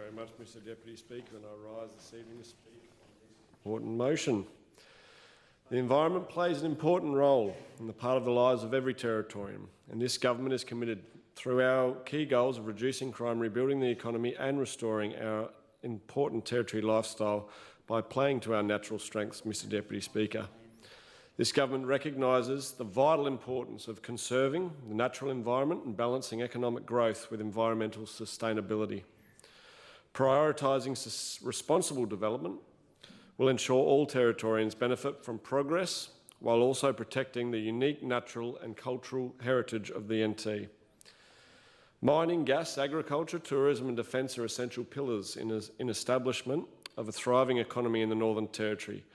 very much, Mr Deputy Speaker, and I rise this evening to speak on this important motion. The environment plays an important role in the part of the lives of every Territorian, and this government is committed through our key goals of reducing crime, rebuilding the economy and restoring our important Territory lifestyle by playing to our natural strengths, Mr Deputy Speaker. This government recognises the vital importance of conserving the natural environment and balancing economic growth with environmental sustainability. Prioritising responsible development will ensure all Territorians benefit from progress while also protecting the unique natural and cultural heritage of the NT. Mining, gas, agriculture, tourism and defence are essential pillars in establishment of a thriving economy in the Northern Territory.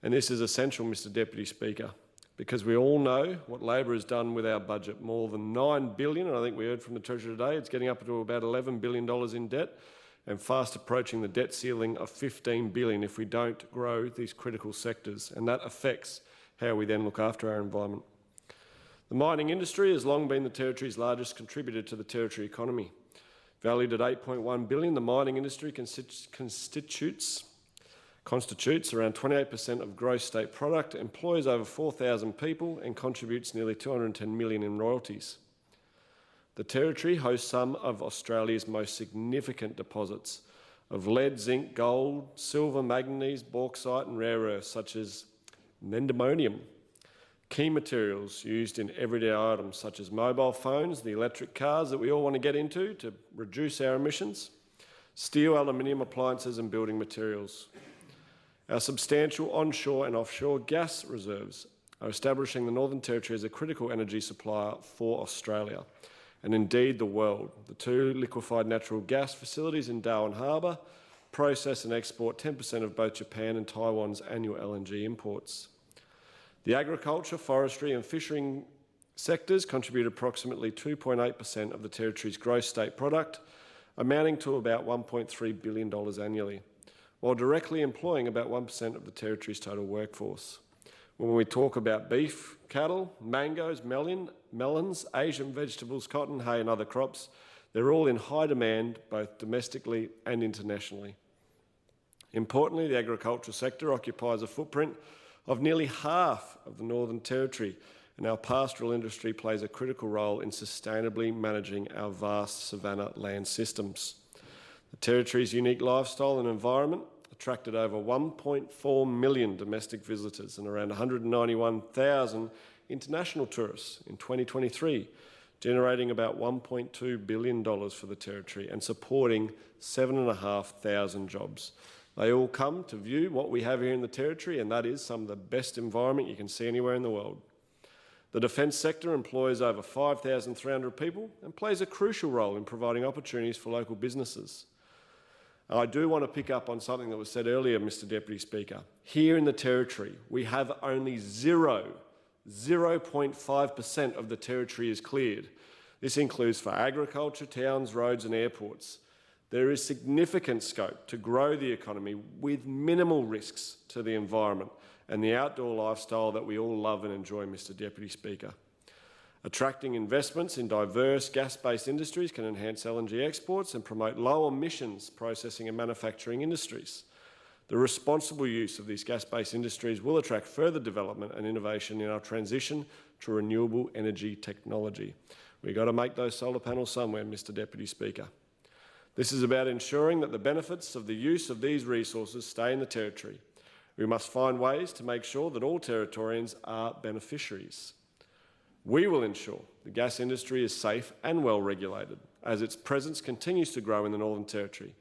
And this is essential, Mr Deputy Speaker, because we all know what Labor has done with our budget. More than $9 billion, and I think we heard from the Treasurer today, it's getting up to about $11 billion in debt and fast approaching the debt ceiling of $15 billion if we don't grow these critical sectors, and that affects how we then look after our environment. The mining industry has long been the Territory's largest contributor to the Territory economy. Valued at $8.1 billion, the mining industry constitutes around 28% of gross state product, employs over 4,000 people and contributes nearly $210 million in royalties. The Territory hosts some of Australia's most significant deposits of lead, zinc, gold, silver, manganese, bauxite and rare earths such as lendimonium. Key materials used in everyday items such as mobile phones, the electric cars that we all want to get into to reduce our emissions, steel, aluminium appliances and building materials. Our substantial onshore and offshore gas reserves are establishing the Northern Territory as a critical energy supplier for Australia and indeed the world. The two liquefied natural gas facilities in Darwin Harbour process and export 10% of both Japan and Taiwan's annual LNG imports. The agriculture, forestry and fishing sectors contribute approximately 2.8% of the Territory's gross state product, amounting to about $1.3 billion annually, while directly employing about 1% of the Territory's total workforce. When we talk about beef, cattle, mangoes, melons, Asian vegetables, cotton, hay and other crops, they're all in high demand both domestically and internationally. Importantly, the agricultural sector occupies a footprint of nearly half of the Northern Territory, and our pastoral industry plays a critical role in sustainably managing our vast savanna land systems. The Territory's unique lifestyle and environment attracted over 1.4 million domestic visitors and around 191,000 international tourists in 2023, generating about $1.2 billion for the Territory and supporting 7,500 jobs. They all come to view what we have here in the Territory, and that is some of the best environment you can see anywhere in the world. The defence sector employs over 5,300 people and plays a crucial role in providing opportunities for local businesses. I do want to pick up on something that was said earlier, Mr Deputy Speaker. Here in the Territory, we have only 0.5% of the Territory is cleared. This includes for agriculture, towns, roads and airports. There is significant scope to grow the economy with minimal risks to the environment and the outdoor lifestyle that we all love and enjoy, Mr Deputy Speaker. Attracting investments in diverse gas-based industries can enhance LNG exports and promote low emissions processing and manufacturing industries. The responsible use of these gas-based industries will attract further development and innovation in our transition to renewable energy technology. We've got to make those solar panels somewhere, Mr Deputy Speaker. This is about ensuring that the benefits of the use of these resources stay in the Territory. We must find ways to make sure that all Territorians are beneficiaries. We will ensure the gas industry is safe and well regulated as its presence continues to grow in the Northern Territory.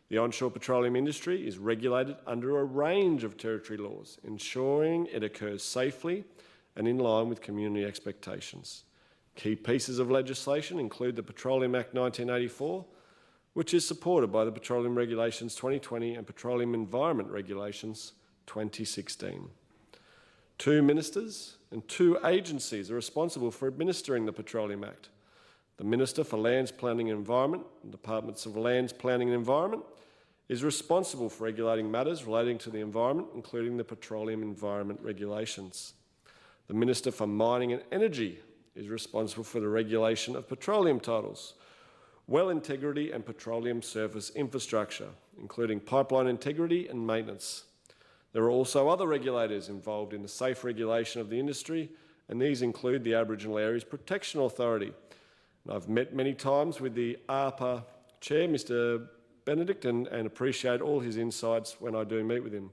The onshore petroleum industry is regulated under a range of Territory laws, ensuring it occurs safely and in line with community expectations. Key pieces of legislation include the Petroleum Act 1984, which is supported by the Petroleum Regulations 2020 and Petroleum Environment Regulations 2016. 2 ministers and 2 agencies are responsible for administering the Petroleum Act. The Minister for Lands, Planning and Environment, and Departments of Lands, Planning and Environment, is responsible for regulating matters relating to the environment, including the Petroleum Environment Regulations. The Minister for Mining and Energy is responsible for the regulation of petroleum titles, well integrity and petroleum surface infrastructure, including pipeline integrity and maintenance. There are also other regulators involved in the safe regulation of the industry, and these include the Aboriginal Areas Protection Authority. And I've met many times with the ARPA Chair, Mr Benedict, and appreciate all his insights when I do meet with him.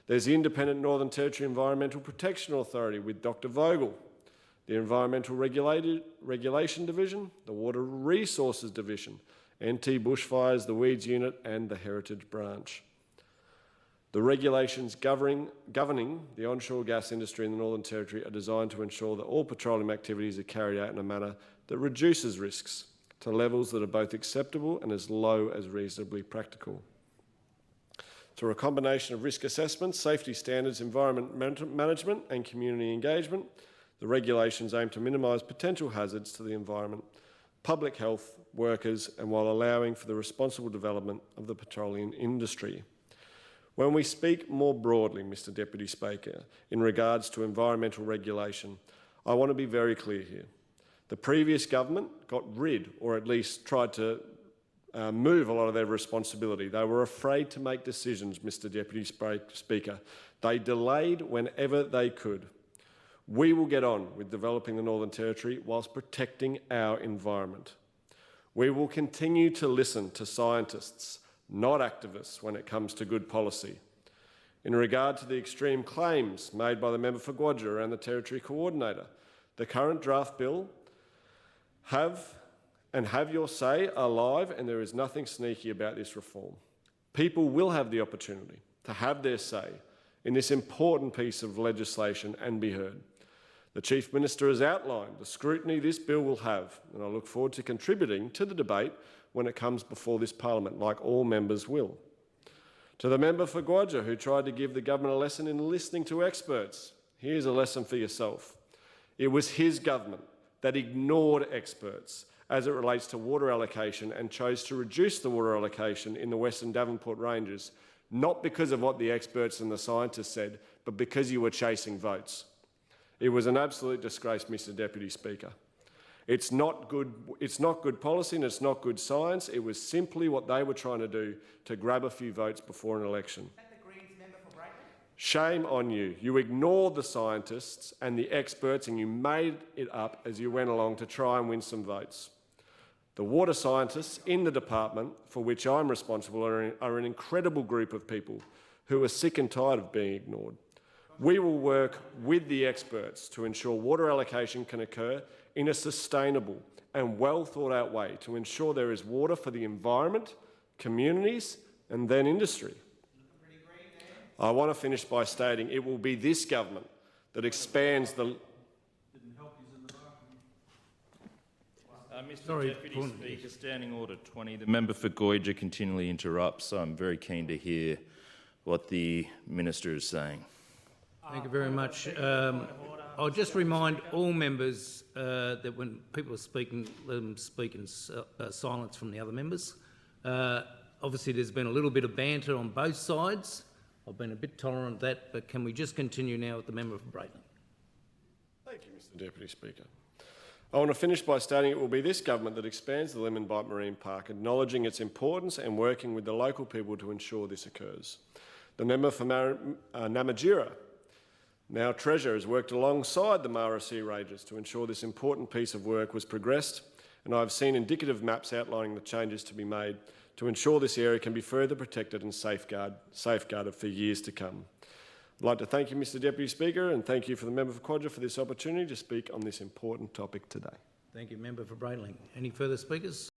There's the Independent Northern Territory Environmental Protection Authority with Dr Vogel, the Environmental Regulation Division, the Water Resources Division, NT Bushfires, the Weeds Unit and the Heritage Branch. The regulations governing the onshore gas industry in the Northern Territory are designed to ensure that all petroleum activities are carried out in a manner that reduces risks to levels that are both acceptable and as low as reasonably practical. Through a combination of risk assessment, safety standards, environment management and community engagement, the regulations aim to minimise potential hazards to the environment, public health, workers, and while allowing for the responsible development of the petroleum industry. When we speak more broadly, Mr Deputy Speaker, in regards to environmental regulation, I want to be very clear here. The previous government got rid, or at least tried to move a lot of their responsibility. They were afraid to make decisions, Mr Deputy Speaker. They delayed whenever they could. We will get on with developing the Northern Territory whilst protecting our environment. We will continue to listen to scientists, not activists, when it comes to good policy. In regard to the extreme claims made by the member for Guadja and the Territory Coordinator, the current draft bill have your say alive, and there is nothing sneaky about this reform. People will have the opportunity to have their say in this important piece of legislation and be heard. The Chief Minister has outlined the scrutiny this bill will have, and I look forward to contributing to the debate when it comes before this Parliament, like all members will. To the member for Guadja who tried to give the government a lesson in listening to experts, here's a lesson for yourself. It was his government that ignored experts as it relates to water allocation and chose to reduce the water allocation in the Western Devonport Ranges, not because of what the experts and the scientists said, but because you were chasing votes. It was an absolute disgrace, Mr Deputy Speaker. It's not good policy and it's not good science. It was simply what they were trying to do to grab a few votes before an election. Shame on you. You ignored the scientists and the experts and you made it up as you went along to try and win some votes. The water scientists in the department, for which I'm responsible, are an incredible group of people who are sick and tired of being ignored. We will work with the experts to ensure water allocation can occur in a sustainable and well thought out way to ensure there is water for the environment, communities and then industry. I want to finish by stating it will be this government that expands the... Mr Deputy Speaker, Standing Order 20. The member for Guadja continually interrupts, so I'm very keen to hear what the Minister is saying. Thank you very much. I'll just remind all members that when people are speaking, let them speak in silence from the other members. Obviously, there's been a little bit of banter on both sides. I've been a bit tolerant of that, but can we just continue now with the member for Braitling? Thank you, Mr Deputy Speaker. I want to finish by stating it will be this government that expands the Lemon Bight Marine Park, acknowledging its importance and working with the local people to ensure this occurs. The member for Namatjira, now Treasurer, has worked alongside the Mara Sea Rangers to ensure this important piece of work was progressed, and I've seen indicative maps outlining the changes to be made to ensure this area can be further protected and safeguarded for years to come. I'd like to thank you, Mr Deputy Speaker, and thank you for the member for Guadja for this opportunity to speak on this important topic today. Thank you, member for Braitling. Any further speakers?